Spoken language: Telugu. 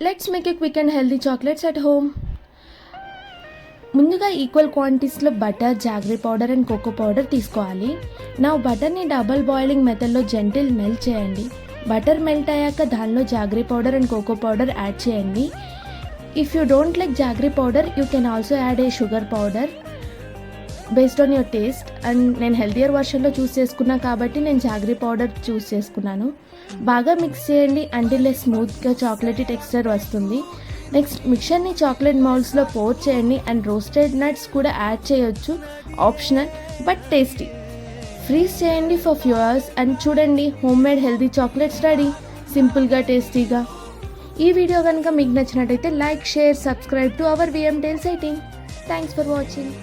Let's make a quick and healthy chocolates at home. ముందుగా ఈక్వల్ క్వాంటిటీస్లో butter, jaggery powder and cocoa powder తీసుకోవాలి. నా బటర్ని డబల్ బాయిలింగ్ మెథడ్లో జెంటిల్ మెల్ట్ చేయండి. బటర్ మెల్ట్ అయ్యాక దానిలో jaggery powder and cocoa powder add చేయండి. If you don't like jaggery powder you can also add a sugar powder based on your taste. And నేను హెల్దియర్ వర్షన్లో చూస్ చేసుకున్నా కాబట్టి నేను జాగరీ పౌడర్ చూస్ చేసుకున్నాను. బాగా మిక్స్ చేయండి అంటిల్ స్మూత్గా చాక్లెటీ టెక్స్చర్ వస్తుంది. నెక్స్ట్ మిక్చర్ని చాక్లెట్ మౌల్డ్స్లో పోర్ చేయండి అండ్ రోస్టెడ్ నట్స్ కూడా యాడ్ చేయొచ్చు, ఆప్షనల్ బట్ టేస్టీ. ఫ్రీజ్ చేయండి ఫర్ ఫ్యూ అవర్స్ అండ్ చూడండి, home made healthy chocolates ready, సింపుల్గా టేస్టీగా. ఈ వీడియో కనుక మీకు నచ్చినట్టయితే like, share, subscribe to our VM Tales 18. Thanks for watching.